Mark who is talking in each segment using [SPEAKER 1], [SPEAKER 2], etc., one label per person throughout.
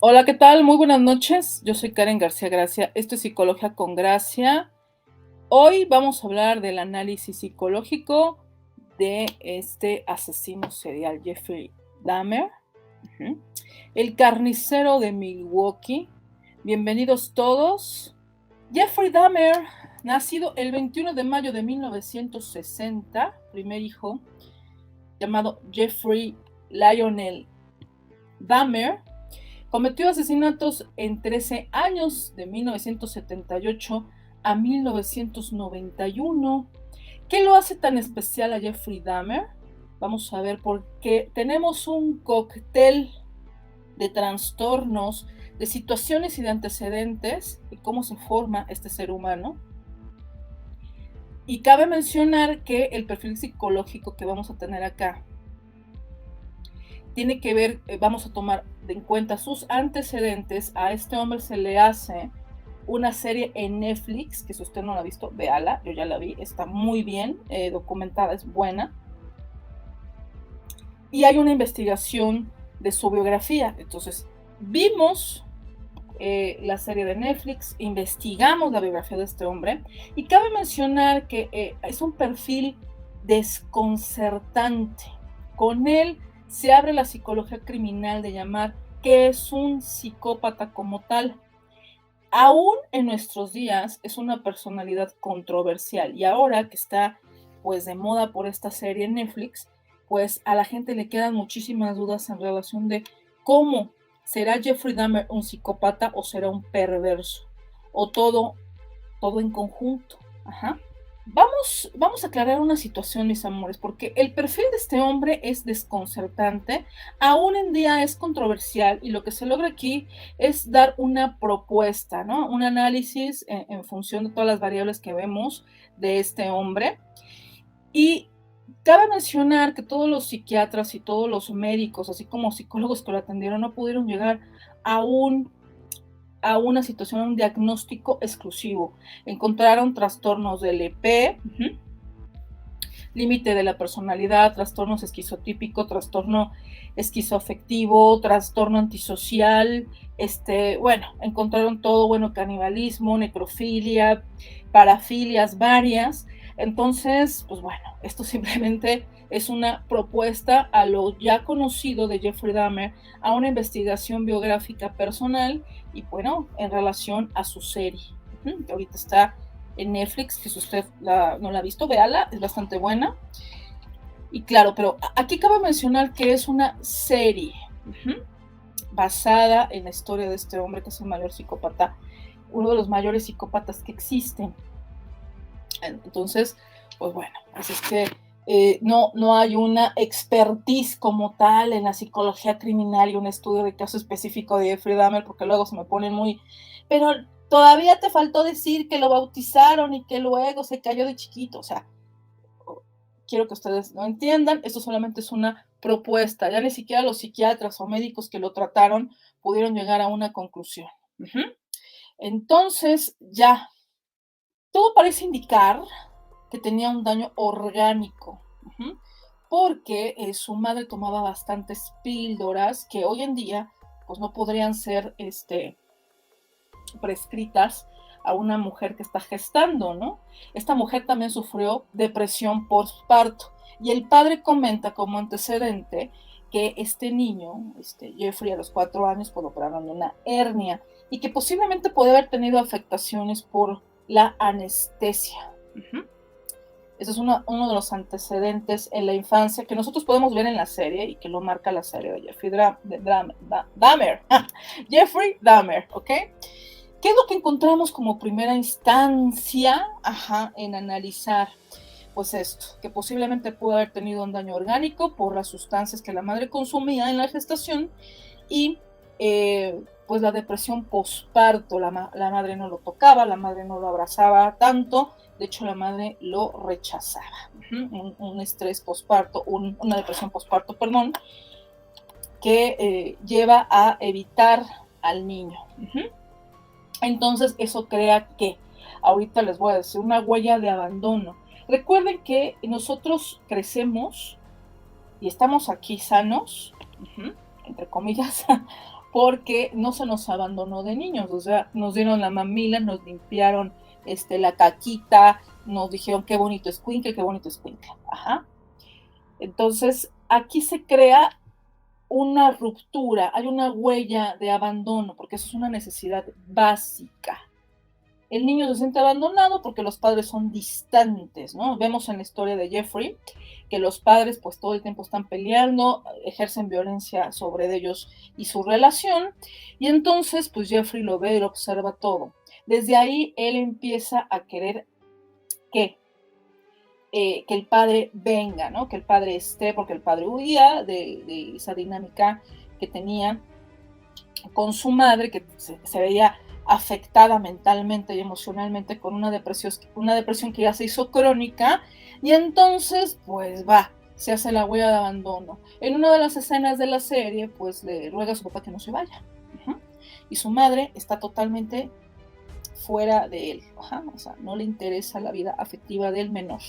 [SPEAKER 1] Hola, ¿qué tal? Muy buenas noches. Yo soy Karen García Gracia. Esto es Psicología con Gracia. Hoy vamos a hablar del análisis psicológico de este asesino serial, Jeffrey Dahmer, ujú, el carnicero de Milwaukee. Bienvenidos todos. Jeffrey Dahmer, nacido el 21 de mayo de 1960, primer hijo, llamado Jeffrey Lionel Dahmer. Cometió asesinatos en 13 años, de 1978 a 1991. ¿Qué lo hace tan especial a Jeffrey Dahmer? Vamos a ver, porque tenemos un cóctel de trastornos, de situaciones y de antecedentes, de cómo se forma este ser humano. Y cabe mencionar que el perfil psicológico que vamos a tener acá tiene que ver, vamos a tomar en cuenta sus antecedentes. A este hombre se le hace una serie en Netflix, que si usted no la ha visto, véala, yo ya la vi, está muy bien documentada, es buena. Y hay una investigación de su biografía. Entonces, vimos la serie de Netflix, investigamos la biografía de este hombre, y cabe mencionar que es un perfil desconcertante. Con él se abre la psicología criminal de llamar qué es un psicópata como tal. Aún en nuestros días es una personalidad controversial, y ahora que está pues de moda por esta serie en Netflix, pues a la gente le quedan muchísimas dudas en relación de cómo será Jeffrey Dahmer un psicópata o será un perverso o todo en conjunto. Ajá. Vamos a aclarar una situación, mis amores, porque el perfil de este hombre es desconcertante, aún en día es controversial, y lo que se logra aquí es dar una propuesta, ¿no? Un análisis en función de todas las variables que vemos de este hombre. Y cabe mencionar que todos los psiquiatras y todos los médicos, así como psicólogos que lo atendieron, no pudieron llegar a a una situación, a un diagnóstico exclusivo. Encontraron trastornos del EP, límite de la personalidad, trastornos esquizotípico, trastorno esquizoafectivo, trastorno antisocial, bueno, encontraron todo, bueno, canibalismo, necrofilia, parafilias varias. Entonces, pues bueno, esto simplemente es una propuesta a lo ya conocido de Jeffrey Dahmer, a una investigación biográfica personal y bueno, en relación a su serie, que ahorita está en Netflix, que si usted no la ha visto, véala, es bastante buena. Y claro, pero aquí cabe mencionar que es una serie basada en la historia de este hombre que es el mayor psicópata, uno de los mayores psicópatas que existen. Entonces, pues bueno, así es que no hay una expertise como tal en la psicología criminal y un estudio de caso específico de Jeffrey Dahmer, porque luego se me ponen muy, pero todavía te faltó decir que lo bautizaron y que luego se cayó de chiquito. O sea, quiero que ustedes no entiendan, esto solamente es una propuesta, ya ni siquiera los psiquiatras o médicos que lo trataron pudieron llegar a una conclusión. Entonces, ya, todo parece indicar que tenía un daño orgánico, porque su madre tomaba bastantes píldoras que hoy en día pues no podrían ser prescritas a una mujer que está gestando, ¿no? Esta mujer también sufrió depresión postparto, y el padre comenta como antecedente que este niño, Jeffrey, a los 4 años, pues operaron de una hernia y que posiblemente puede haber tenido afectaciones por la anestesia. Ese es uno de los antecedentes en la infancia que nosotros podemos ver en la serie y que lo marca la serie de Jeffrey Dahmer. Jeffrey Dahmer, ¿ok? ¿Qué es lo que encontramos como primera instancia en analizar? Pues esto, que posiblemente pudo haber tenido un daño orgánico por las sustancias que la madre consumía en la gestación y pues la depresión postparto. La madre no lo tocaba, la madre no lo abrazaba tanto, de hecho la madre lo rechazaba. Un estrés postparto, una depresión postparto, perdón, que lleva a evitar al niño. Entonces eso crea que, ahorita les voy a decir, una huella de abandono. Recuerden que nosotros crecemos y estamos aquí sanos, entre comillas, porque no se nos abandonó de niños, o sea, nos dieron la mamila, nos limpiaron la caquita, nos dijeron qué bonito escuincle, qué bonito escuincle. Ajá. Entonces, aquí se crea una ruptura, hay una huella de abandono, porque eso es una necesidad básica. El niño se siente abandonado porque los padres son distantes, ¿no? Vemos en la historia de Jeffrey que los padres pues todo el tiempo están peleando, ejercen violencia sobre ellos y su relación, y entonces pues Jeffrey lo ve y lo observa todo. Desde ahí él empieza a querer que que el padre venga, ¿no? Que el padre esté, porque el padre huía de esa dinámica que tenía con su madre, que se veía afectada mentalmente y emocionalmente con una depresión que ya se hizo crónica, y entonces, pues va, se hace la huella de abandono. En una de las escenas de la serie, pues le ruega a su papá que no se vaya. Uh-huh. Y su madre está totalmente fuera de él, o sea, no le interesa la vida afectiva del menor.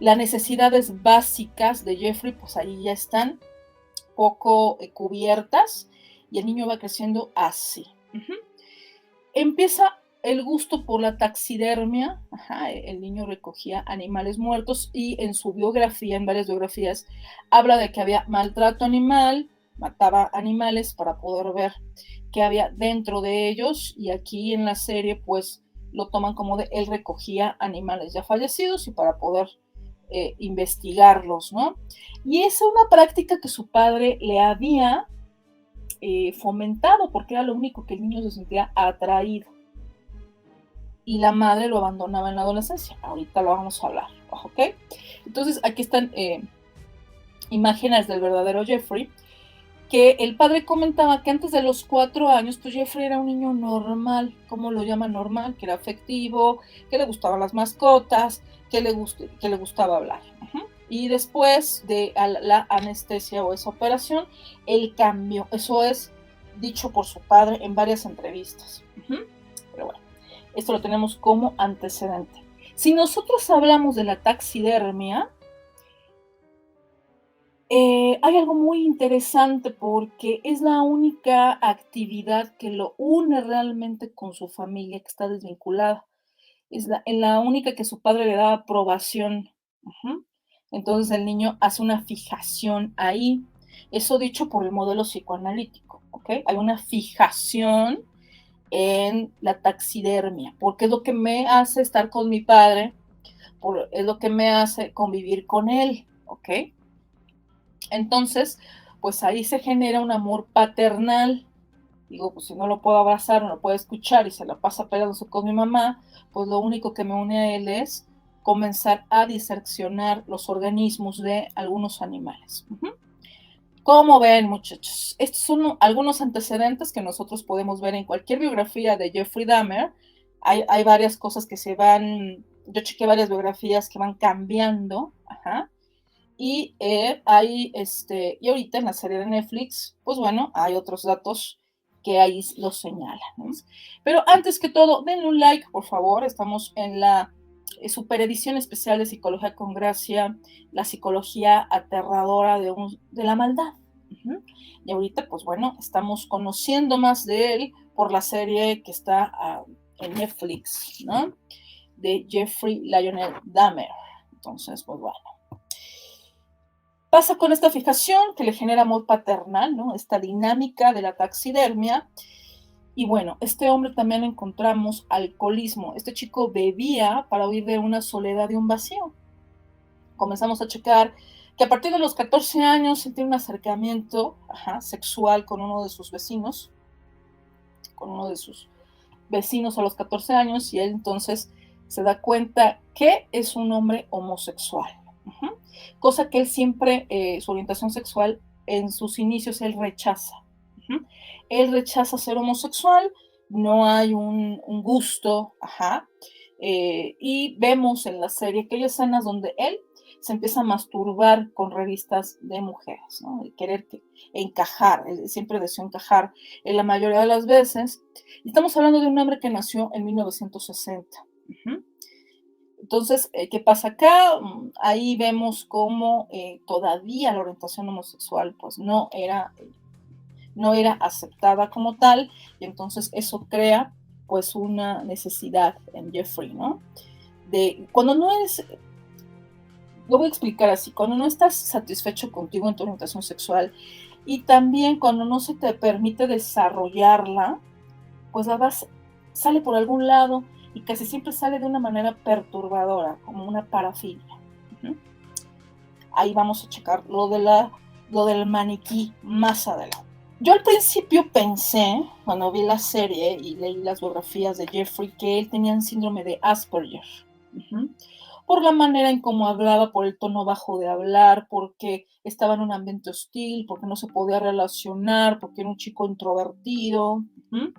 [SPEAKER 1] Las necesidades básicas de Jeffrey, pues ahí ya están poco cubiertas, y el niño va creciendo así. Uh-huh. Empieza el gusto por la taxidermia. Ajá, el niño recogía animales muertos y en su biografía, en varias biografías, habla de que había maltrato animal, mataba animales para poder ver qué había dentro de ellos, y aquí en la serie pues lo toman como de él recogía animales ya fallecidos y para poder investigarlos, ¿no? Y es una práctica que su padre le había fomentado porque era lo único que el niño se sentía atraído. Y la madre lo abandonaba en la adolescencia. Ahorita lo vamos a hablar, ¿ok? Entonces aquí están imágenes del verdadero Jeffrey, que el padre comentaba que antes de los 4 años, pues Jeffrey era un niño normal, ¿cómo lo llama normal? Que era afectivo, que le gustaban las mascotas, que le gustaba hablar. Uh-huh. Y después de la anestesia o esa operación, él cambió. Eso es dicho por su padre en varias entrevistas. Uh-huh. Pero bueno, esto lo tenemos como antecedente. Si nosotros hablamos de la taxidermia, hay algo muy interesante porque es la única actividad que lo une realmente con su familia, que está desvinculada. Es la única que su padre le da aprobación. Ujú. Entonces el niño hace una fijación ahí. Eso dicho por el modelo psicoanalítico, ¿ok? Hay una fijación en la taxidermia, porque es lo que me hace estar con mi padre, es lo que me hace convivir con él, ¿ok? Entonces, pues ahí se genera un amor paternal. Digo, pues si no lo puedo abrazar, no lo puedo escuchar y se la pasa pegándose con mi mamá, pues lo único que me une a él es comenzar a diseccionar los organismos de algunos animales. Uh-huh. Como ven, muchachos, estos son algunos antecedentes que nosotros podemos ver en cualquier biografía de Jeffrey Dahmer. Hay varias cosas que se van, yo chequé varias biografías que van cambiando, ajá. Y y ahorita en la serie de Netflix, pues bueno, hay otros datos que ahí los señalan, ¿no? Pero antes que todo, denle un like, por favor. Estamos en la super edición especial de Psicología con Gracia, la psicología aterradora de la maldad. Uh-huh. Y ahorita, pues bueno, estamos conociendo más de él por la serie que está en Netflix, ¿no? De Jeffrey Lionel Dahmer. Entonces, pues bueno. Pasa con esta fijación que le genera amor paternal, ¿no? Esta dinámica de la taxidermia. Y bueno, este hombre también encontramos alcoholismo. Este chico bebía para huir de una soledad y un vacío. Comenzamos a checar que a partir de los 14 años sentía un acercamiento sexual con uno de sus vecinos, a los 14 años, y él entonces se da cuenta que es un hombre homosexual. Uh-huh. Cosa que él siempre, su orientación sexual en sus inicios, él rechaza. Uh-huh. Él rechaza ser homosexual, no hay un gusto, y vemos en la serie aquellas escenas donde él se empieza a masturbar con revistas de mujeres, ¿no? El querer encajar, él siempre deseó encajar en la mayoría de las veces. Estamos hablando de un hombre que nació en 1960. Uh-huh. Entonces, ¿qué pasa acá? Ahí vemos cómo todavía la orientación homosexual pues no no era aceptada como tal, y entonces eso crea pues una necesidad en Jeffrey, ¿no? De cuando no es, lo voy a explicar así, cuando no estás satisfecho contigo en tu orientación sexual y también cuando no se te permite desarrollarla, pues la vas, sale por algún lado y casi siempre sale de una manera perturbadora, como una parafilia. Uh-huh. Ahí vamos a checar lo del maniquí más adelante. Yo al principio pensé, cuando vi la serie y leí las biografías de Jeffrey, que él tenía un síndrome de Asperger. Uh-huh. Por la manera en cómo hablaba, por el tono bajo de hablar, porque estaba en un ambiente hostil, porque no se podía relacionar, porque era un chico introvertido, uh-huh,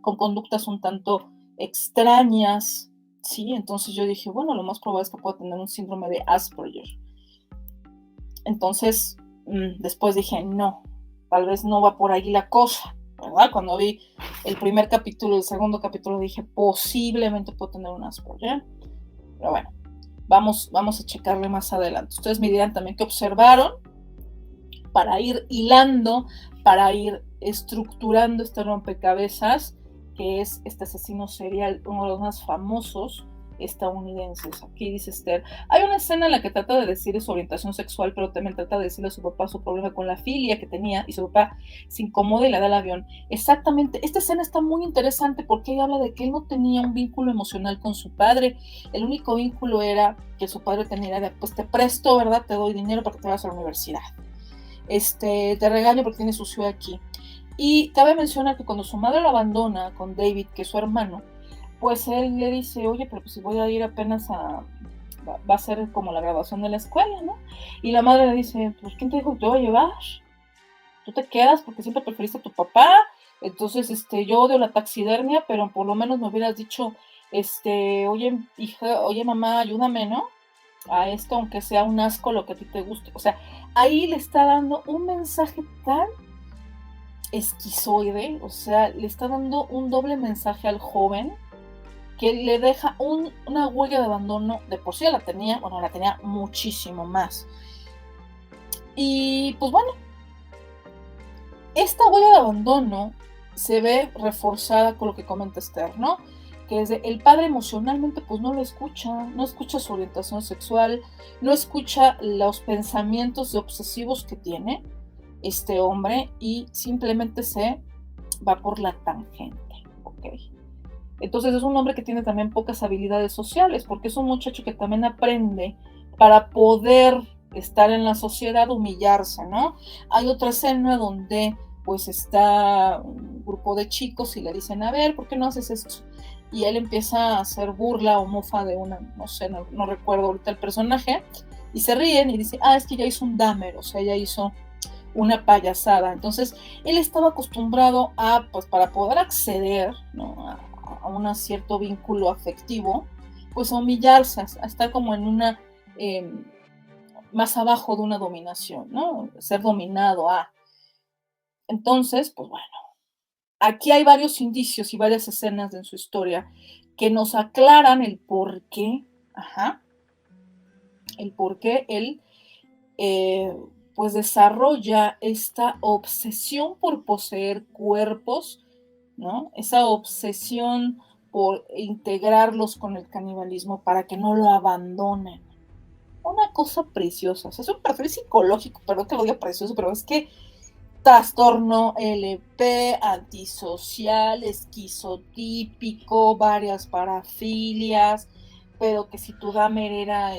[SPEAKER 1] con conductas un tanto extrañas, ¿sí? Entonces yo dije, bueno, lo más probable es que pueda tener un síndrome de Asperger. Entonces, después dije, no, tal vez no va por ahí la cosa, ¿verdad? Cuando vi el primer capítulo, el segundo capítulo, dije, posiblemente puedo tener un Asperger, pero bueno. Vamos a checarle más adelante. Ustedes me dirán también qué observaron para ir hilando, para ir estructurando este rompecabezas que es este asesino serial, uno de los más famosos estadounidenses. Aquí dice Esther, hay una escena en la que trata de decir su orientación sexual, pero también trata de decirle a su papá su problema con la filia que tenía y su papá se incomoda y le da el avión. Exactamente, esta escena está muy interesante porque ella habla de que él no tenía un vínculo emocional con su padre, el único vínculo era que su padre tenía, pues te presto, ¿verdad? Te doy dinero para que te vayas a la universidad. Te regaño porque tienes sucio aquí. Y cabe mencionar que cuando su madre lo abandona con David, que es su hermano, pues él le dice, oye, pero pues si voy a ir apenas va a ser como la graduación de la escuela, ¿no? Y la madre le dice, pues ¿quién te dijo que te voy a llevar? Tú te quedas porque siempre preferiste a tu papá, entonces yo odio la taxidermia, pero por lo menos me hubieras dicho, oye, hija, oye mamá, ayúdame, ¿no? A esto, aunque sea un asco lo que a ti te guste. O sea, ahí le está dando un mensaje tan esquizoide, o sea, le está dando un doble mensaje al joven que le deja una huella de abandono, de por sí la tenía, bueno, la tenía muchísimo más. Y pues bueno, esta huella de abandono se ve reforzada con lo que comenta Esther, ¿no? Que es el padre emocionalmente pues no lo escucha, no escucha su orientación sexual, no escucha los pensamientos obsesivos que tiene este hombre y simplemente se va por la tangente, ¿ok? Entonces es un hombre que tiene también pocas habilidades sociales, porque es un muchacho que también aprende para poder estar en la sociedad, humillarse, ¿no? Hay otra escena donde pues está un grupo de chicos y le dicen, a ver, ¿por qué no haces esto? Y él empieza a hacer burla o mofa de una, no sé, no recuerdo ahorita el personaje, y se ríen y dicen, es que ya hizo un Dahmer, o sea, ya hizo una payasada. Entonces, él estaba acostumbrado a, pues para poder acceder, ¿no? a un cierto vínculo afectivo, pues a humillarse, a estar como en una, más abajo de una dominación, ¿no? Ser dominado a. Entonces, pues bueno, aquí hay varios indicios y varias escenas en su historia que nos aclaran el por qué, el por qué él pues desarrolla esta obsesión por poseer cuerpos, ¿no? Esa obsesión por integrarlos con el canibalismo para que no lo abandonen. Una cosa preciosa, o sea, es un perfil psicológico, perdón que lo diga precioso, pero es que trastorno LP, antisocial, esquizotípico, varias parafilias, pero que si tu Dahmer era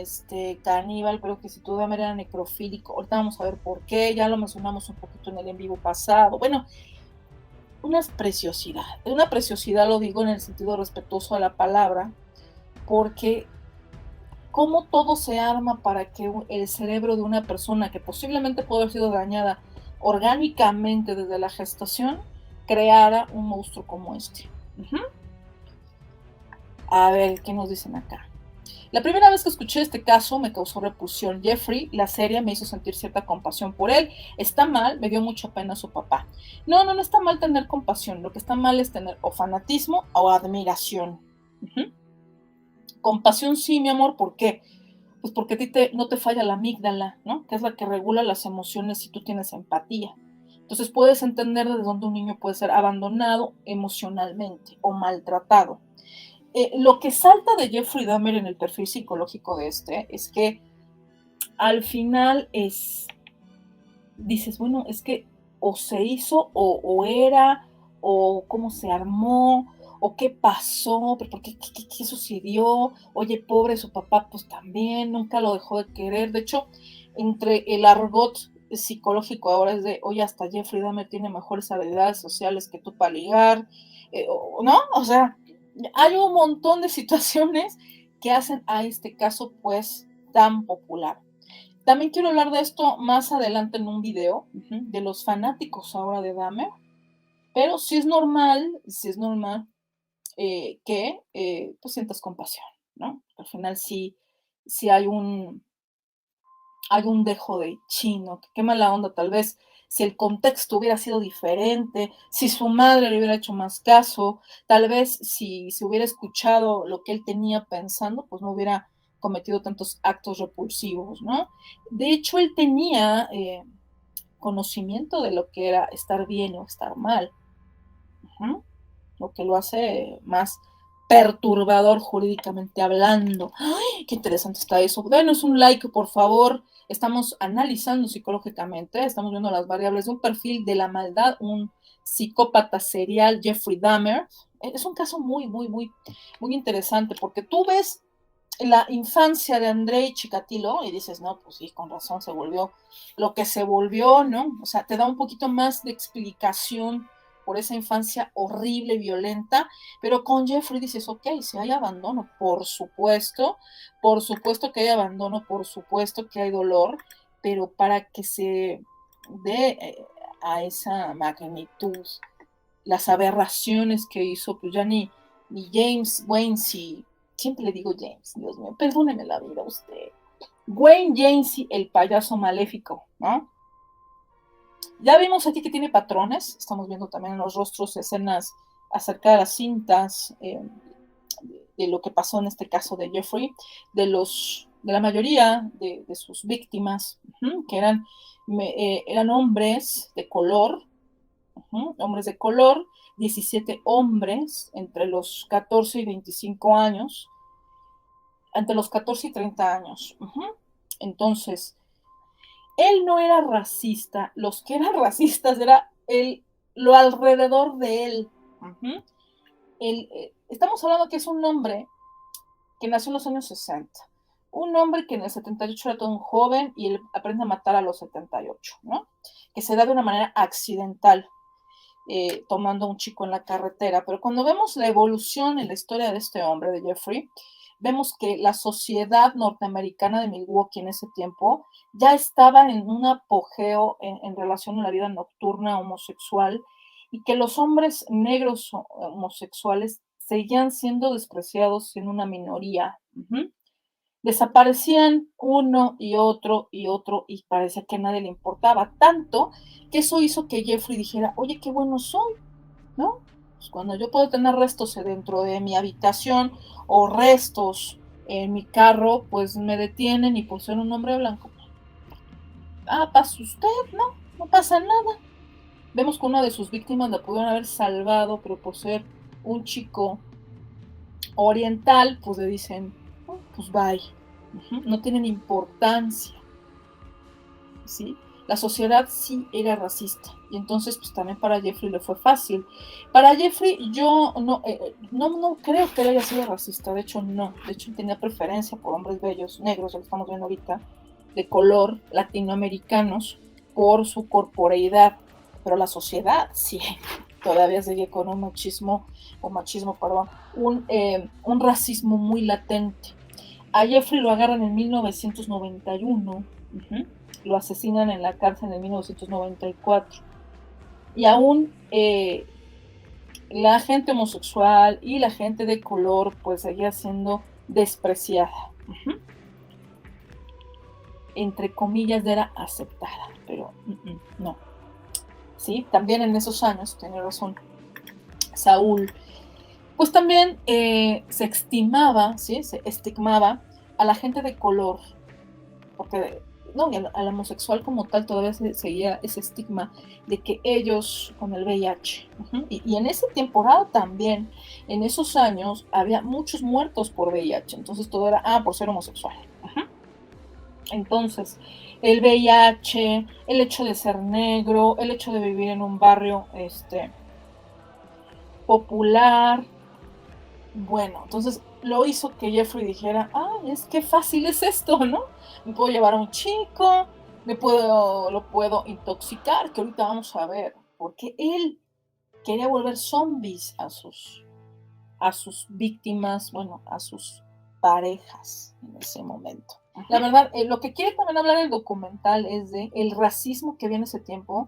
[SPEAKER 1] caníbal, pero que si tu Dahmer era necrofílico, ahorita vamos a ver por qué, ya lo mencionamos un poquito en el en vivo pasado, bueno, una preciosidad lo digo en el sentido respetuoso a la palabra, porque cómo todo se arma para que el cerebro de una persona que posiblemente puede haber sido dañada orgánicamente desde la gestación, creara un monstruo como este. A ver, ¿qué nos dicen acá? La primera vez que escuché este caso me causó repulsión. Jeffrey, la serie, me hizo sentir cierta compasión por él. Está mal, me dio mucha pena su papá. No está mal tener compasión. Lo que está mal es tener o fanatismo o admiración. Compasión sí, mi amor, ¿por qué? Pues porque a ti no te falla la amígdala, ¿no? Que es la que regula las emociones si tú tienes empatía. Entonces puedes entender desde dónde un niño puede ser abandonado emocionalmente o maltratado. Lo que salta de Jeffrey Dahmer en el perfil psicológico de este es que al final dices, bueno, es que o se hizo o era, o cómo se armó, o qué pasó, pero ¿qué sucedió? Oye, pobre su papá, pues también, nunca lo dejó de querer. De hecho, entre el argot psicológico ahora es de, oye, hasta Jeffrey Dahmer tiene mejores habilidades sociales que tú para ligar, ¿no? O sea, hay un montón de situaciones que hacen a este caso, pues, tan popular. También quiero hablar de esto más adelante en un video, de los fanáticos ahora de Dahmer, pero sí es normal que pues sientas compasión, ¿no? Al final sí hay un dejo de chino, que qué mala onda, tal vez si el contexto hubiera sido diferente, si su madre le hubiera hecho más caso, tal vez si se hubiera escuchado lo que él tenía pensando, pues no hubiera cometido tantos actos repulsivos, ¿no? De hecho, él tenía conocimiento de lo que era estar bien o estar mal, uh-huh, lo que lo hace más perturbador jurídicamente hablando. ¡Ay, qué interesante está eso! Denos un like, por favor. Estamos analizando psicológicamente, estamos viendo las variables de un perfil de la maldad, un psicópata serial, Jeffrey Dahmer. Es un caso muy interesante porque tú ves la infancia de Andrei Chikatilo y dices, no, pues sí, con razón se volvió lo que se volvió, ¿no? O sea, te da un poquito más de explicación por esa infancia horrible, violenta, pero con Jeffrey dices, ok, si hay abandono, por supuesto que hay abandono, por supuesto que hay dolor, pero para que se dé a esa magnitud, las aberraciones que hizo, pues ya ni James Wayne, siempre le digo James, Dios mío, perdóneme la vida a usted. Wayne Gacy, el payaso maléfico, ¿no? Ya vimos aquí que tiene patrones, estamos viendo también en los rostros escenas acerca de las cintas, de lo que pasó en este caso de Jeffrey, de la mayoría de sus víctimas, que eran hombres de color, hombres de color, 17 hombres entre los 14 y 25 años, entre los 14 y 30 años. Entonces, él no era racista, los que eran racistas era lo alrededor de él. Estamos hablando que es un hombre que nació en los años 60, un hombre que en el 78 era todo un joven y él aprende a matar a los 78, ¿no? Que se da de una manera accidental, tomando a un chico en la carretera. Pero cuando vemos la evolución en la historia de este hombre, de Jeffrey, vemos que la sociedad norteamericana de Milwaukee en ese tiempo ya estaba en un apogeo en relación a la vida nocturna homosexual y que los hombres negros homosexuales seguían siendo despreciados en una minoría. Desaparecían uno y otro y parecía que a nadie le importaba tanto que eso hizo que Jeffrey dijera, oye, qué bueno soy, ¿no? Pues cuando yo puedo tener restos dentro de mi habitación o restos en mi carro, pues me detienen y por ser un hombre blanco, pasa usted, ¿no? No pasa nada. Vemos que una de sus víctimas la pudieron haber salvado, pero por ser un chico oriental, pues le dicen, pues bye. No tienen importancia, ¿sí? La sociedad sí era racista y entonces pues también para Jeffrey le fue fácil. Para Jeffrey yo no creo que él haya sido racista, de hecho no, de hecho tenía preferencia por hombres bellos, negros, lo estamos viendo ahorita, de color, latinoamericanos, por su corporeidad, pero la sociedad sí, todavía sigue con un machismo, un racismo muy latente. A Jeffrey lo agarran en 1991, lo asesinan en la cárcel en 1994. Y aún la gente homosexual y la gente de color pues seguía siendo despreciada. Entre comillas era aceptada, pero no. Sí, también en esos años, tiene razón Saúl, pues también se estigmaba a la gente de color, porque no, y al homosexual como tal todavía seguía ese estigma de que ellos con el VIH, y en esa temporada también, en esos años, había muchos muertos por VIH, entonces todo era, por ser homosexual. Entonces, el VIH, el hecho de ser negro, el hecho de vivir en un barrio popular, bueno, entonces lo hizo que Jeffrey dijera, es que fácil es esto, ¿no? Me puedo llevar a un chico, lo puedo intoxicar, que ahorita vamos a ver, porque él quería volver zombies a sus víctimas, bueno, a sus parejas en ese momento. La verdad, lo que quiere también hablar el documental es de el racismo que había en ese tiempo,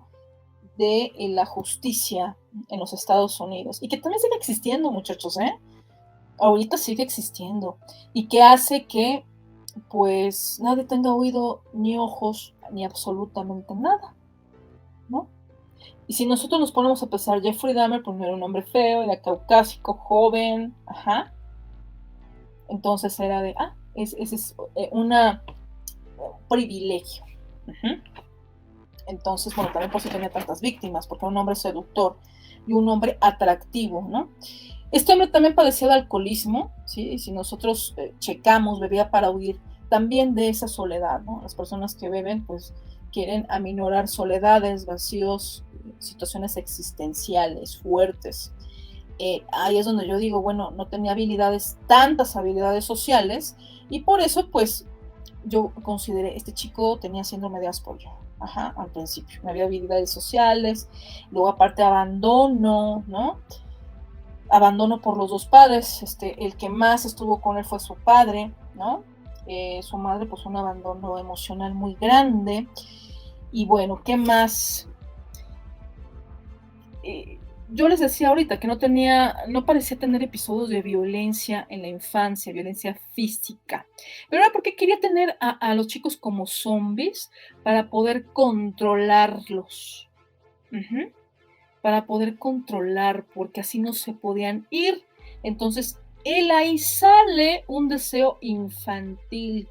[SPEAKER 1] de la justicia en los Estados Unidos, y que también sigue existiendo, muchachos, ahorita sigue existiendo, y que hace que pues nadie tenga oído ni ojos ni absolutamente nada, ¿no? Y si nosotros nos ponemos a pensar, Jeffrey Dahmer pues no era un hombre feo, era caucásico, joven, entonces era de, ese es un privilegio. Entonces, bueno, también por eso tenía tantas víctimas, porque era un hombre seductor y un hombre atractivo, ¿no? Este hombre también padecía de alcoholismo, ¿sí? Y si nosotros checamos, bebía para huir también de esa soledad, ¿no? Las personas que beben, pues, quieren aminorar soledades, vacíos, situaciones existenciales fuertes. Ahí es donde yo digo, bueno, no tenía tantas habilidades sociales, y por eso, pues, yo consideré, este chico tenía síndrome de Asperger, al principio, no había habilidades sociales, luego aparte abandono, ¿no? Abandono por los dos padres, el que más estuvo con él fue su padre, ¿no? Su madre, pues un abandono emocional muy grande, y bueno, ¿qué más? Yo les decía ahorita que no parecía tener episodios de violencia en la infancia, violencia física, pero era porque quería tener a los chicos como zombies para poder controlarlos, para poder controlar, porque así no se podían ir. Entonces, ahí sale un deseo infantil.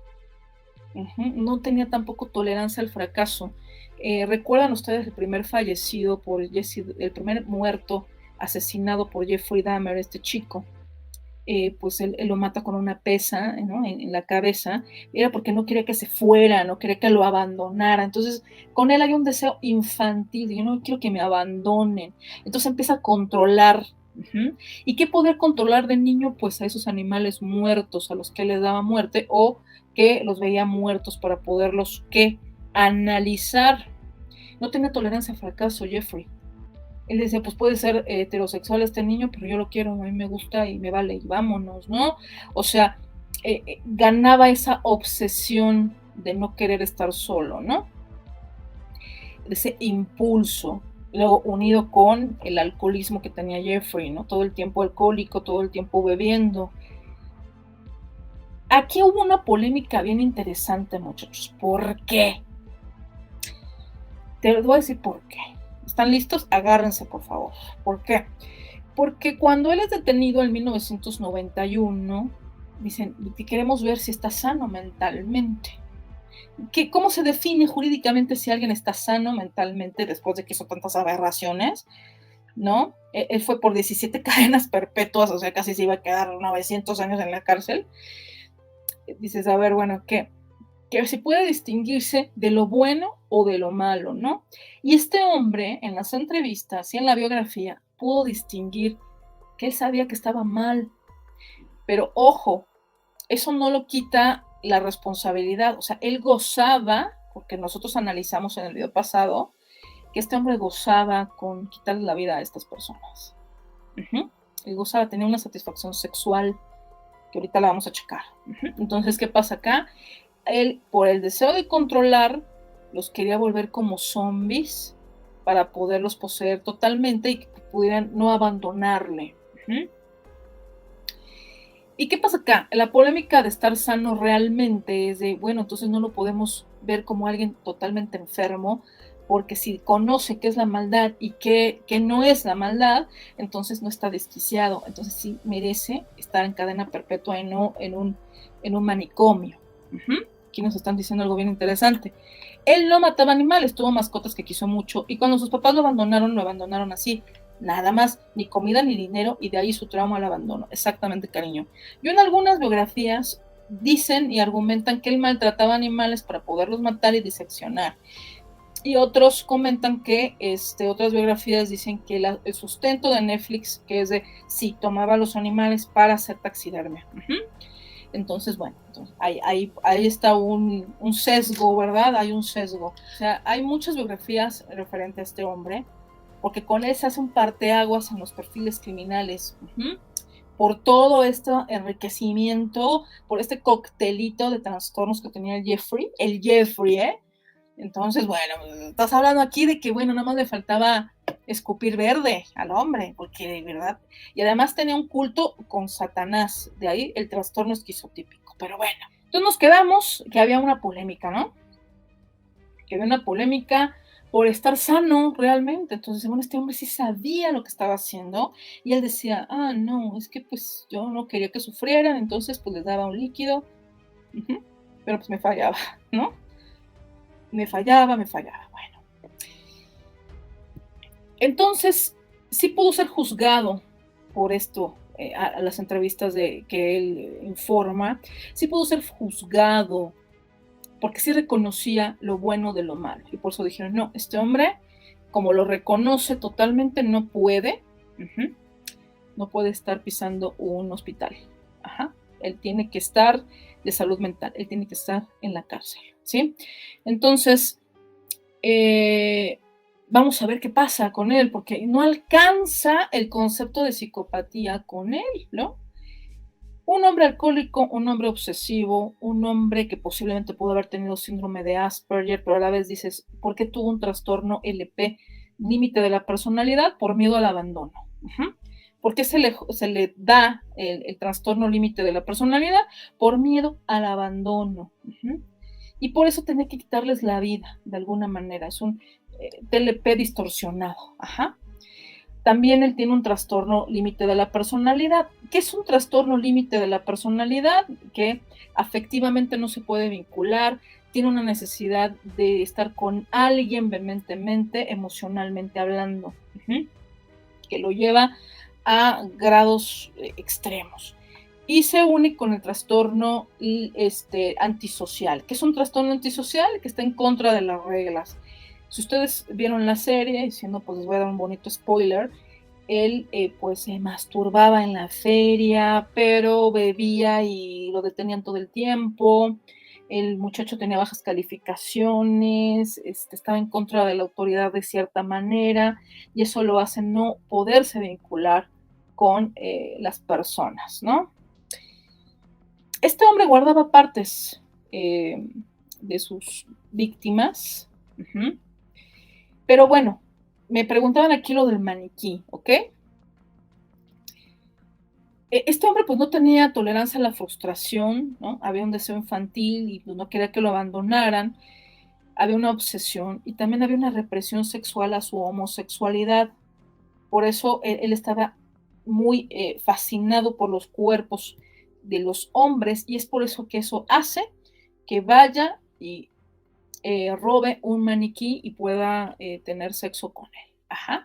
[SPEAKER 1] No tenía tampoco tolerancia al fracaso. ¿Recuerdan ustedes el primer fallecido por el primer muerto asesinado por Jeffrey Dahmer, este chico? Pues él lo mata con una pesa, ¿no? en la cabeza, era porque no quería que se fuera, no quería que lo abandonara. Entonces, con él hay un deseo infantil, yo no quiero que me abandonen. Entonces empieza a controlar. ¿Y qué poder controlar de niño? Pues a esos animales muertos, a los que les daba muerte o que los veía muertos para poderlos, ¿qué? Analizar. No tenía tolerancia al fracaso, Jeffrey. Él decía, pues puede ser heterosexual este niño, pero yo lo quiero, a mí me gusta y me vale, y vámonos, ¿no? O sea, ganaba esa obsesión de no querer estar solo, ¿no? Ese impulso, luego unido con el alcoholismo que tenía Jeffrey, ¿no? Todo el tiempo alcohólico, todo el tiempo bebiendo. Aquí hubo una polémica bien interesante, muchachos. ¿Por qué? Te voy a decir por qué. ¿Están listos? Agárrense, por favor. ¿Por qué? Porque cuando él es detenido en 1991, dicen, queremos ver si está sano mentalmente. ¿Cómo se define jurídicamente si alguien está sano mentalmente después de que hizo tantas aberraciones? ¿No? Él fue por 17 cadenas perpetuas, o sea, casi se iba a quedar 900 años en la cárcel. Dices, a ver, bueno, ¿qué? Que si puede distinguirse de lo bueno o de lo malo, ¿no? Y este hombre, en las entrevistas y en la biografía, pudo distinguir que él sabía que estaba mal. Pero ojo, eso no lo quita la responsabilidad. O sea, él gozaba, porque nosotros analizamos en el video pasado, que este hombre gozaba con quitarle la vida a estas personas. Él gozaba, tenía una satisfacción sexual, que ahorita la vamos a checar. Entonces, ¿qué pasa acá? Él, por el deseo de controlar, los quería volver como zombies para poderlos poseer totalmente y que pudieran no abandonarle. ¿Y qué pasa acá? La polémica de estar sano realmente es de, bueno, entonces no lo podemos ver como alguien totalmente enfermo, porque si conoce qué es la maldad y qué no es la maldad, entonces no está desquiciado, entonces sí merece estar en cadena perpetua y no en un manicomio. aquí nos están diciendo algo bien interesante. Él no mataba animales, tuvo mascotas que quiso mucho, y cuando sus papás lo abandonaron así, nada más, ni comida ni dinero, y de ahí su trauma al abandono. Exactamente, cariño. Yo en algunas biografías dicen y argumentan que él maltrataba animales para poderlos matar y diseccionar. Y otros comentan que otras biografías dicen que el sustento de Netflix, que es de sí, tomaba los animales para hacer taxidermia. Entonces, bueno, ahí está un sesgo, ¿verdad? Hay un sesgo. O sea, hay muchas biografías referentes a este hombre, porque con él se hace un parteaguas en los perfiles criminales. Por todo este enriquecimiento, por este coctelito de trastornos que tenía el Jeffrey, ¿eh? Entonces, bueno, estás hablando aquí de que, bueno, nada más le faltaba escupir verde al hombre, porque de verdad, y además tenía un culto con Satanás, de ahí el trastorno esquizotípico, pero bueno. Entonces nos quedamos que había una polémica, ¿no? Que había una polémica por estar sano realmente. Entonces, bueno, este hombre sí sabía lo que estaba haciendo, y él decía, no, es que pues yo no quería que sufrieran, entonces pues les daba un líquido, pero pues me fallaba, ¿no? Me fallaba, bueno. Entonces, sí pudo ser juzgado por esto, a las entrevistas que él informa, sí pudo ser juzgado, porque sí reconocía lo bueno de lo malo, y por eso dijeron, no, este hombre, como lo reconoce totalmente, no puede estar pisando un hospital. Él tiene que estar de salud mental, él tiene que estar en la cárcel, ¿sí? Entonces, vamos a ver qué pasa con él, porque no alcanza el concepto de psicopatía con él, ¿no? Un hombre alcohólico, un hombre obsesivo, un hombre que posiblemente pudo haber tenido síndrome de Asperger, pero a la vez dices, ¿por qué tuvo un trastorno LP, límite de la personalidad? Por miedo al abandono. ¿Por qué se le da el trastorno límite de la personalidad? Por miedo al abandono. Y por eso tenía que quitarles la vida, de alguna manera. Es un TLP distorsionado. También él tiene un trastorno límite de la personalidad. ¿Qué es un trastorno límite de la personalidad? Que afectivamente no se puede vincular, tiene una necesidad de estar con alguien vehementemente, emocionalmente hablando, que lo lleva a grados extremos. Y se une con el trastorno antisocial. ¿Qué es un trastorno antisocial? Que está en contra de las reglas. Si ustedes vieron la serie, diciendo, pues les voy a dar un bonito spoiler, él pues se masturbaba en la feria, pero bebía y lo detenían todo el tiempo. El muchacho tenía bajas calificaciones, estaba en contra de la autoridad de cierta manera, y eso lo hace no poderse vincular con las personas, ¿no? Este hombre guardaba partes de sus víctimas, pero bueno, me preguntaban aquí lo del maniquí, ¿ok? Este hombre pues no tenía tolerancia a la frustración, ¿no? Había un deseo infantil y pues no quería que lo abandonaran, había una obsesión y también había una represión sexual a su homosexualidad. Por eso él estaba muy fascinado por los cuerpos de los hombres, y es por eso que eso hace que vaya y robe un maniquí y pueda tener sexo con él,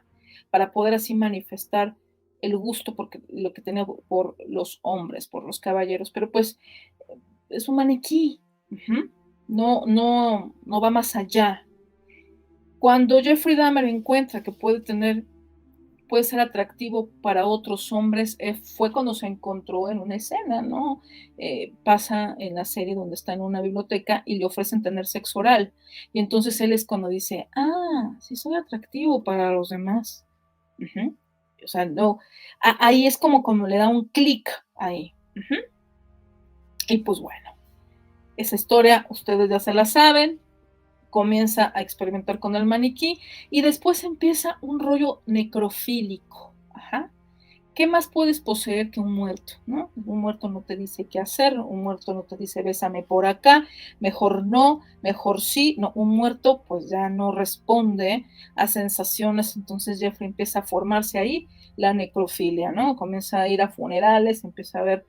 [SPEAKER 1] para poder así manifestar el gusto porque lo que tenía por los hombres, por los caballeros, pero pues es un maniquí, no va más allá. Cuando Jeffrey Dahmer encuentra que puede ser atractivo para otros hombres, fue cuando se encontró en una escena, ¿no? Pasa en la serie donde está en una biblioteca y le ofrecen tener sexo oral. Y entonces él es cuando dice, sí soy atractivo para los demás. O sea, no, ahí es como le da un clic ahí. Y pues bueno, esa historia ustedes ya se la saben. Comienza a experimentar con el maniquí y después empieza un rollo necrofílico. ¿Qué más puedes poseer que un muerto, no? Un muerto no te dice qué hacer, un muerto no te dice bésame por acá, mejor no, mejor sí, no, un muerto pues ya no responde a sensaciones, entonces Jeffrey empieza a formarse ahí la necrofilia, ¿no? Comienza a ir a funerales, empieza a ver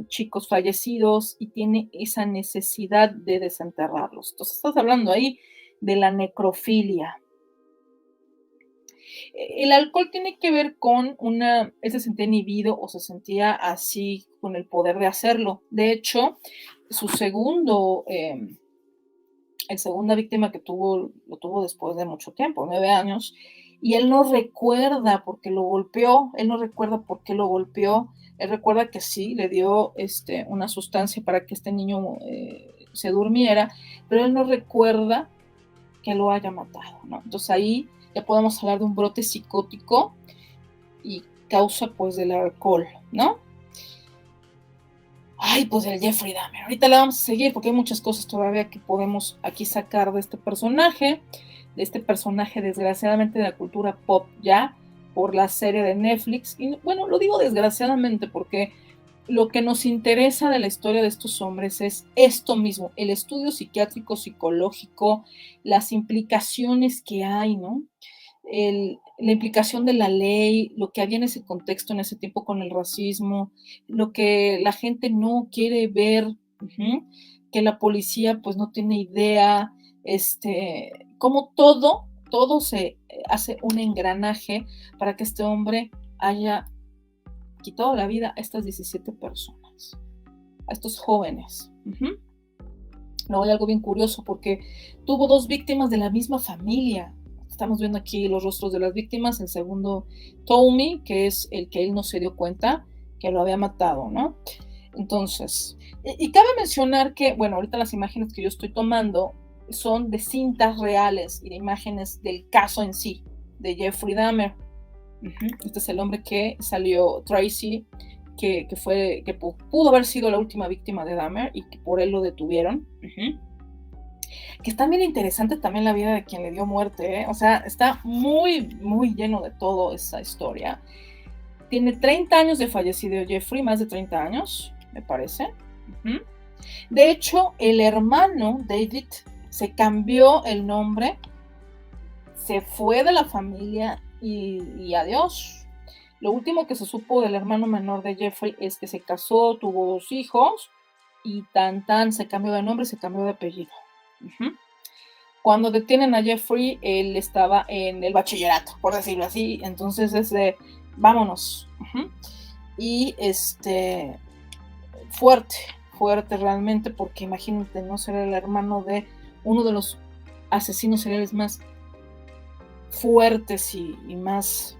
[SPEAKER 1] chicos fallecidos y tiene esa necesidad de desenterrarlos. Entonces, estás hablando ahí de la necrofilia. El alcohol tiene que ver con él se sentía inhibido o se sentía así con el poder de hacerlo. De hecho, su segunda víctima que lo tuvo después de mucho tiempo, 9 años, y él no recuerda por qué lo golpeó, él no recuerda por qué lo golpeó, él recuerda que sí, le dio una sustancia para que este niño se durmiera, pero él no recuerda que lo haya matado, ¿no? Entonces ahí ya podemos hablar de un brote psicótico y causa pues del alcohol, ¿no? Ay, pues el Jeffrey Dahmer. Ahorita la vamos a seguir porque hay muchas cosas todavía que podemos aquí sacar de este personaje desgraciadamente de la cultura pop ya, por la serie de Netflix. Y bueno, lo digo desgraciadamente porque lo que nos interesa de la historia de estos hombres es esto mismo, el estudio psiquiátrico, psicológico, las implicaciones que hay, ¿no? La implicación de la ley, lo que había en ese contexto, en ese tiempo con el racismo, lo que la gente no quiere ver, que la policía pues no tiene idea, como todo se hace un engranaje para que este hombre haya quitado la vida a estas 17 personas, a estos jóvenes. Luego hay algo bien curioso porque tuvo 2 víctimas de la misma familia. Estamos viendo aquí los rostros de las víctimas. El segundo, Tommy, que es el que él no se dio cuenta que lo había matado, ¿no? Entonces, y cabe mencionar que, bueno, ahorita las imágenes que yo estoy tomando son de cintas reales y de imágenes del caso en sí, de Jeffrey Dahmer. Este es el hombre que salió, Tracy, que pudo haber sido la última víctima de Dahmer y que por él lo detuvieron. Que está bien interesante también la vida de quien le dio muerte, ¿eh? O sea, está muy, muy lleno de todo esa historia. Tiene 30 años de fallecido Jeffrey, más de 30 años, me parece. De hecho, el hermano David se cambió el nombre, se fue de la familia y adiós. Lo último que se supo del hermano menor de Jeffrey es que se casó, tuvo 2 hijos y se cambió de nombre, se cambió de apellido. Cuando detienen a Jeffrey, él estaba en el bachillerato, por decirlo así, entonces es de vámonos. Y fuerte realmente, porque imagínate, no ser el hermano de uno de los asesinos seriales más fuertes y más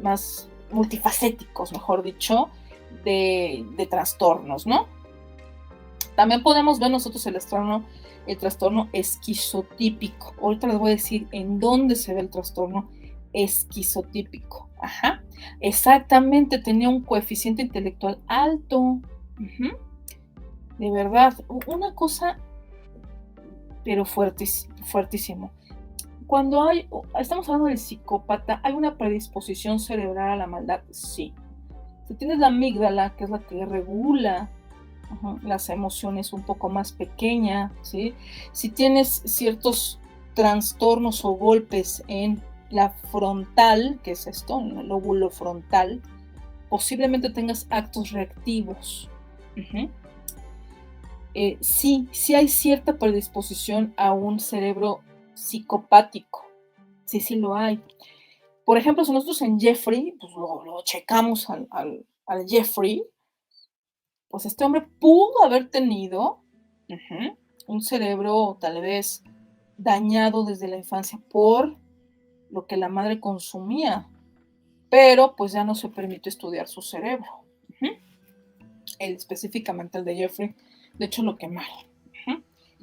[SPEAKER 1] más multifacéticos, mejor dicho, de trastornos, ¿no? También podemos ver nosotros el trastorno esquizotípico. Ahorita les voy a decir en dónde se ve el trastorno esquizotípico. Exactamente, tenía un coeficiente intelectual alto. De verdad, una cosa, pero fuertísimo. Cuando estamos hablando del psicópata, ¿hay una predisposición cerebral a la maldad? Sí. Si tienes la amígdala, que es la que regula las emociones un poco más pequeña, ¿sí? Si tienes ciertos trastornos o golpes en la frontal, que es esto, en el lóbulo frontal, posiblemente tengas actos reactivos. Sí hay cierta predisposición a un cerebro psicopático. Sí lo hay. Por ejemplo, si nosotros en Jeffrey, pues lo checamos al Jeffrey, pues este hombre pudo haber tenido un cerebro tal vez dañado desde la infancia por lo que la madre consumía, pero pues ya no se permite estudiar su cerebro. Específicamente el de Jeffrey, de hecho lo quemaron.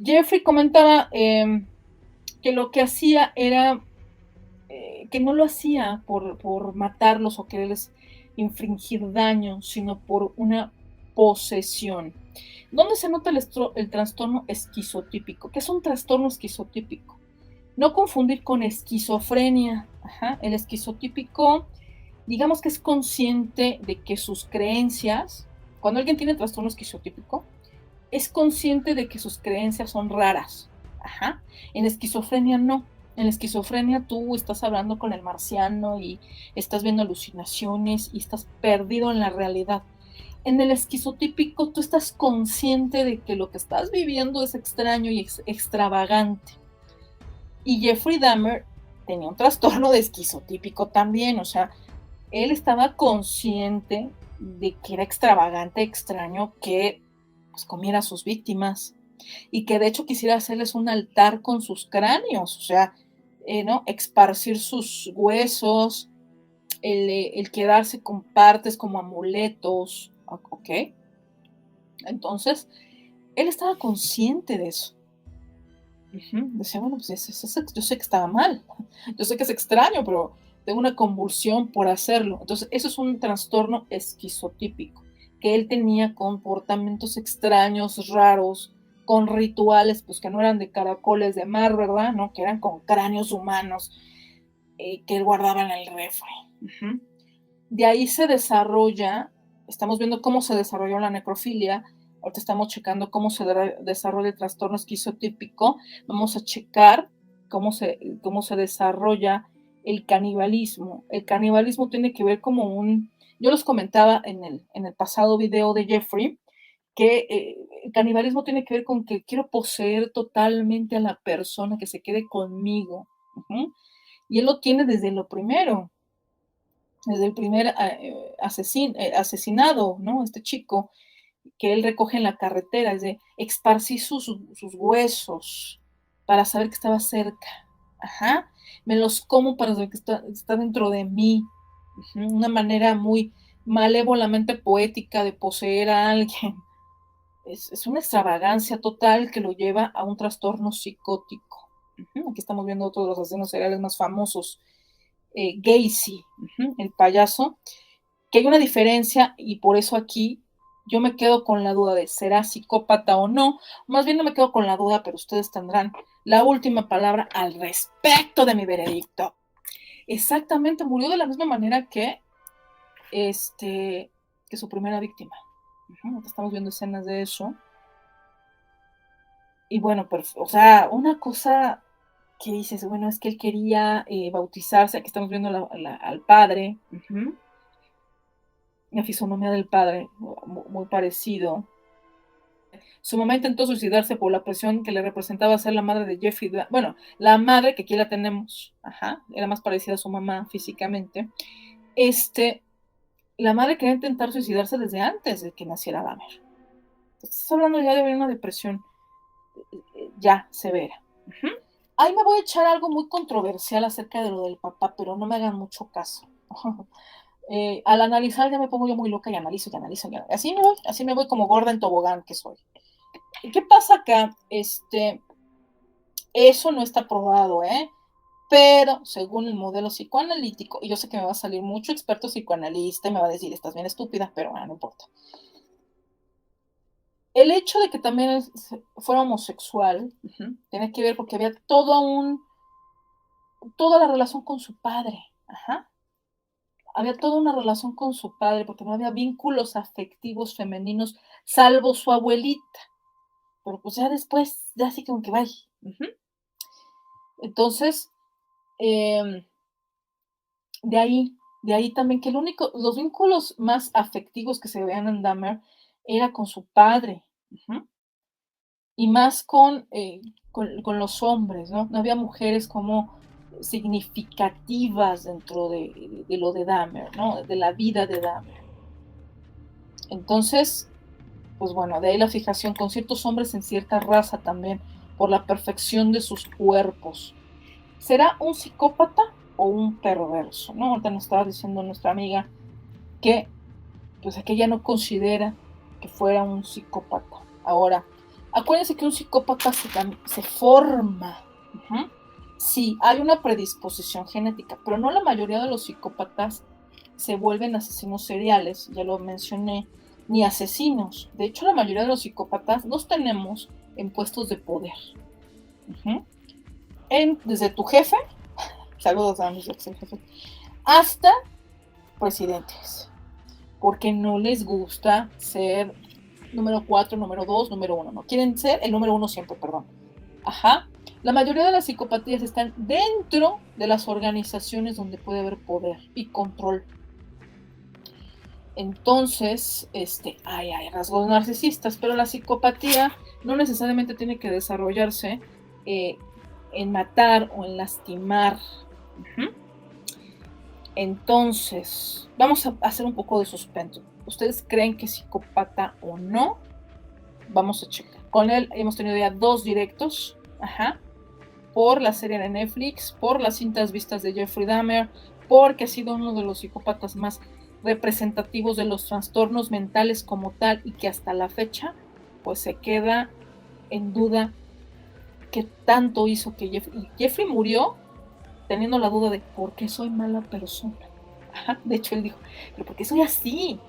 [SPEAKER 1] Jeffrey comentaba que lo que hacía era que no lo hacía por matarlos o quererles infringir daño, sino por una posesión. ¿Dónde se nota el trastorno esquizotípico? ¿Qué es un trastorno esquizotípico? No confundir con esquizofrenia. El esquizotípico, digamos que es consciente de que sus creencias, cuando alguien tiene trastorno esquizotípico, es consciente de que sus creencias son raras. En esquizofrenia no. En la esquizofrenia tú estás hablando con el marciano y estás viendo alucinaciones y estás perdido en la realidad. En el esquizotípico tú estás consciente de que lo que estás viviendo es extraño y extravagante. Y Jeffrey Dahmer tenía un trastorno de esquizotípico también, o sea, él estaba consciente de que era extravagante, extraño, que pues, comiera a sus víctimas y que de hecho quisiera hacerles un altar con sus cráneos, o sea, ¿no? Esparcir sus huesos, el quedarse con partes como amuletos, ¿ok? Entonces, él estaba consciente de eso. Decía, bueno, pues yo sé que estaba mal, yo sé que es extraño, pero tengo una convulsión por hacerlo. Entonces, eso es un trastorno esquizotípico, que él tenía comportamientos extraños, raros, con rituales, pues que no eran de caracoles de mar, ¿verdad? No, que eran con cráneos humanos que él guardaba en el refri. De ahí se desarrolla, estamos viendo cómo se desarrolló la necrofilia, ahorita estamos checando cómo se desarrolla el trastorno esquizotípico, vamos a checar cómo se desarrolla el canibalismo. El canibalismo tiene que ver como yo les comentaba en el pasado video de Jeffrey, que el canibalismo tiene que ver con que quiero poseer totalmente a la persona, que se quede conmigo. Y él lo tiene desde lo primero, desde el primer asesinado, ¿no? Este chico que él recoge en la carretera, es de esparcí sus huesos para saber que estaba cerca. Ajá. Me los como para saber que está dentro de mí. Una manera muy malévolamente poética de poseer a alguien. Es una extravagancia total que lo lleva a un trastorno psicótico. Aquí estamos viendo otros de los asesinos seriales más famosos. Gacy, el payaso, que hay una diferencia y por eso aquí yo me quedo con la duda de será psicópata o no. Más bien no me quedo con la duda, pero ustedes tendrán la última palabra al respecto de mi veredicto. Exactamente, murió de la misma manera que su primera víctima. Estamos viendo escenas de eso. Y bueno, pues, o sea, una cosa que dices, bueno, es que él quería bautizarse, aquí estamos viendo al padre, la fisonomía del padre, muy parecido. Su mamá intentó suicidarse por la presión que le representaba ser la madre de Jeffrey. Bueno, la madre, que aquí la tenemos, era más parecida a su mamá físicamente. La madre quería intentar suicidarse desde antes de que naciera Dahmer. Estás hablando ya de una depresión ya severa. Ahí me voy a echar algo muy controversial acerca de lo del papá, pero no me hagan mucho caso. Al analizar ya me pongo yo muy loca y analizo y analizo. Así me voy como gorda en tobogán que soy. ¿Y qué pasa acá? Eso no está probado, pero según el modelo psicoanalítico, y yo sé que me va a salir mucho experto psicoanalista y me va a decir, estás bien estúpida, pero bueno, no importa. El hecho de que también fuera homosexual tiene que ver porque había toda la relación con su padre. Había toda una relación con su padre porque no había vínculos afectivos femeninos, salvo su abuelita. Pero pues ya después, ya así como que vaya. Entonces, de ahí también que los vínculos más afectivos que se veían en Dahmer era con su padre. Y más con los hombres, ¿no? No había mujeres como significativas dentro de lo de Dahmer, ¿no? De la vida de Dahmer. Entonces, pues bueno, de ahí la fijación con ciertos hombres en cierta raza también, por la perfección de sus cuerpos. ¿Será un psicópata o un perverso? ¿No? Ahorita nos estaba diciendo nuestra amiga que, pues, que ella no considera que fuera un psicópata. Ahora, acuérdense que un psicópata se forma. Sí, hay una predisposición genética, pero no la mayoría de los psicópatas se vuelven asesinos seriales, ya lo mencioné, ni asesinos. De hecho, la mayoría de los psicópatas los tenemos en puestos de poder. Desde tu jefe, saludos a mis ex jefes, hasta presidentes, porque no les gusta ser número 4, número 2, número 1, no quieren ser el número 1 siempre, perdón. La mayoría de las psicopatías están dentro de las organizaciones donde puede haber poder y control. Entonces, hay rasgos narcisistas, pero la psicopatía no necesariamente tiene que desarrollarse eh, en matar o en lastimar. Ujú. Entonces, vamos a hacer un poco de suspenso. ¿Ustedes creen que es psicópata o no? Vamos a checar. Con él hemos tenido ya 2 directos, por la serie de Netflix, por las cintas vistas de Jeffrey Dahmer, porque ha sido uno de los psicópatas más representativos de los trastornos mentales como tal, y que hasta la fecha pues se queda en duda qué tanto hizo que Jeffrey murió teniendo la duda de por qué soy mala persona. De hecho él dijo, pero ¿por qué soy así?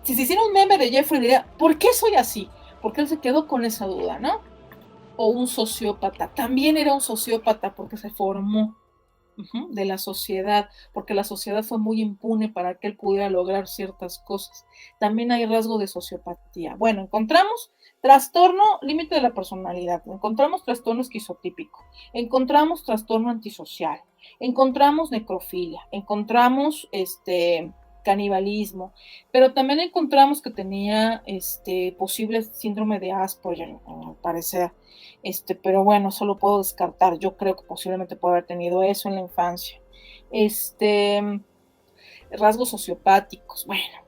[SPEAKER 1] Si se hiciera un meme de Jeffrey diría, ¿por qué soy así? Porque él se quedó con esa duda, ¿no? O un sociópata, también era un sociópata porque se formó de la sociedad, porque la sociedad fue muy impune para que él pudiera lograr ciertas cosas. También hay rasgo de sociopatía. Bueno, encontramos trastorno límite de la personalidad, encontramos trastorno esquizotípico, encontramos trastorno antisocial, encontramos necrofilia, encontramos canibalismo, pero también encontramos que tenía posible síndrome de Asperger, al parecer. Pero bueno, eso lo puedo descartar. Yo creo que posiblemente puede haber tenido eso en la infancia. Rasgos sociopáticos, bueno.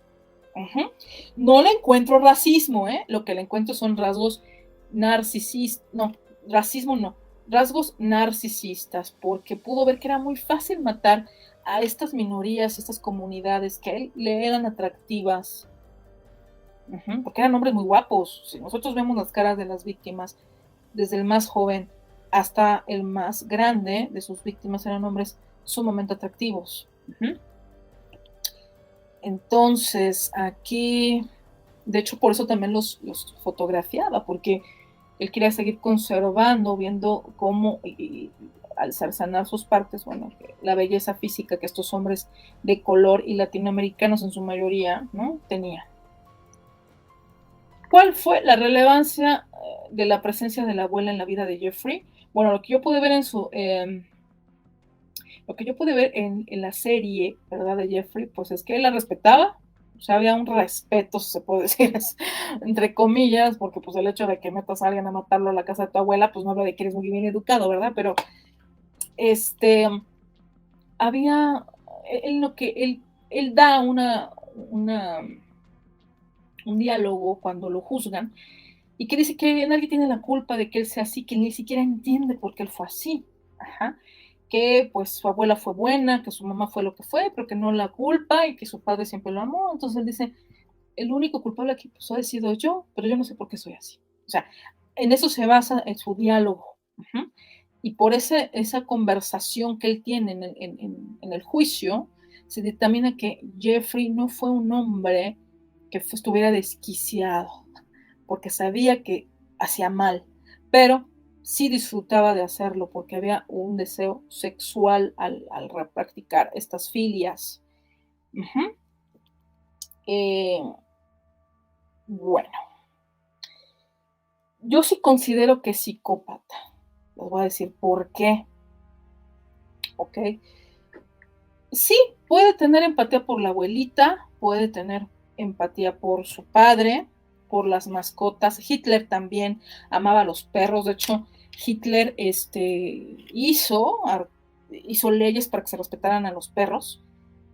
[SPEAKER 1] No le encuentro racismo, lo que le encuentro son rasgos narcisistas, no, racismo no, rasgos narcisistas, porque pudo ver que era muy fácil matar a estas minorías, estas comunidades que a él le eran atractivas, porque eran hombres muy guapos. Si nosotros vemos las caras de las víctimas, desde el más joven hasta el más grande de sus víctimas, eran hombres sumamente atractivos. Entonces, aquí, de hecho, por eso también los fotografiaba, porque él quería seguir conservando, viendo cómo, al cercenar sus partes, bueno, la belleza física que estos hombres de color y latinoamericanos en su mayoría, ¿no?, tenían. ¿Cuál fue la relevancia de la presencia de la abuela en la vida de Jeffrey? Bueno, lo que yo pude ver en la serie, ¿verdad?, de Jeffrey, pues es que él la respetaba. O sea, había un respeto, si se puede decir, entre comillas, porque pues el hecho de que metas a alguien a matarlo a la casa de tu abuela, pues no habla de que eres muy bien educado, ¿verdad? Pero había, él da un diálogo cuando lo juzgan, y que dice que nadie tiene la culpa de que él sea así, que ni siquiera entiende por qué él fue así. Que pues su abuela fue buena, que su mamá fue lo que fue, pero que no la culpa, y que su padre siempre lo amó. Entonces él dice, el único culpable aquí pues ha sido yo, pero yo no sé por qué soy así. O sea, en eso se basa en su diálogo. Y por esa conversación que él tiene en el juicio, se dictamina que Jeffrey no fue un hombre que estuviera desquiciado, porque sabía que hacía mal, pero sí disfrutaba de hacerlo porque había un deseo sexual al practicar estas filias. Bueno, yo sí considero que es psicópata. Les voy a decir por qué. ¿Ok? Sí, puede tener empatía por la abuelita, puede tener empatía por su padre, por las mascotas. Hitler también amaba a los perros. De hecho, Hitler hizo leyes para que se respetaran a los perros,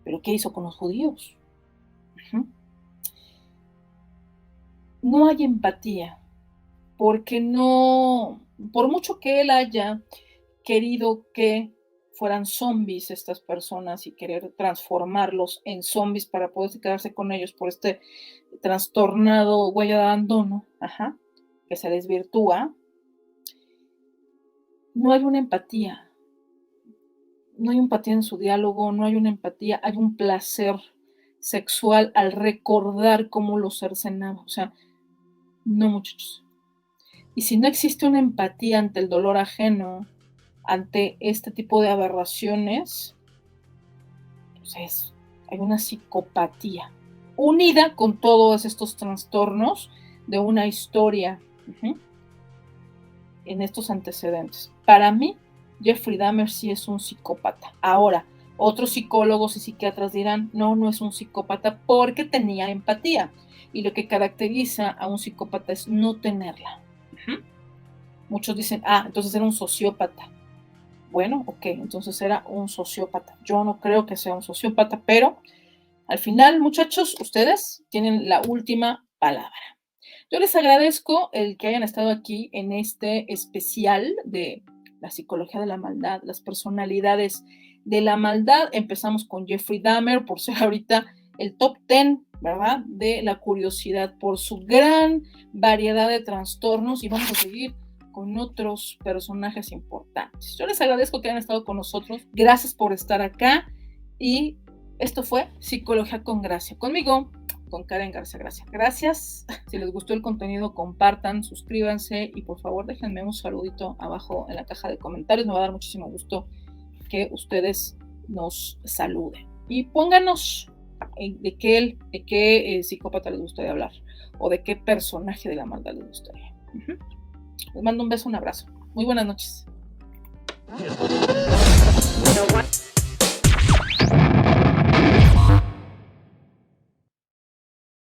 [SPEAKER 1] pero ¿qué hizo con los judíos? No hay empatía, porque no, por mucho que él haya querido que fueran zombies estas personas y querer transformarlos en zombies para poder quedarse con ellos por este trastornado huella de abandono, que se desvirtúa, no hay una empatía. No hay empatía en su diálogo, no hay una empatía, hay un placer sexual al recordar cómo lo cercenaba. O sea, no, muchachos. Y si no existe una empatía ante el dolor ajeno, ante este tipo de aberraciones, pues hay una psicopatía unida con todos estos trastornos de una historia. en estos antecedentes. Para mí, Jeffrey Dahmer sí es un psicópata. Ahora, otros psicólogos y psiquiatras dirán, no, no es un psicópata porque tenía empatía. Y lo que caracteriza a un psicópata es no tenerla. Muchos dicen, entonces era un sociópata. Bueno, ok, entonces era un sociópata. Yo no creo que sea un sociópata, pero al final, muchachos, ustedes tienen la última palabra. Yo les agradezco el que hayan estado aquí en este especial de la psicología de la maldad, las personalidades de la maldad. Empezamos con Jeffrey Dahmer por ser ahorita el top 10, ¿verdad? De la curiosidad por su gran variedad de trastornos y vamos a seguir con otros personajes importantes. Yo les agradezco que hayan estado con nosotros. Gracias por estar acá y esto fue Psicología con Gracia. Conmigo, con Karen García Gracia. Gracias. Si les gustó el contenido, compartan, suscríbanse y por favor déjenme un saludito abajo en la caja de comentarios. Me va a dar muchísimo gusto que ustedes nos saluden. Y pónganos de qué psicópata les gustaría hablar o de qué personaje de la maldad les gustaría. Les mando un beso, un abrazo. Muy buenas noches.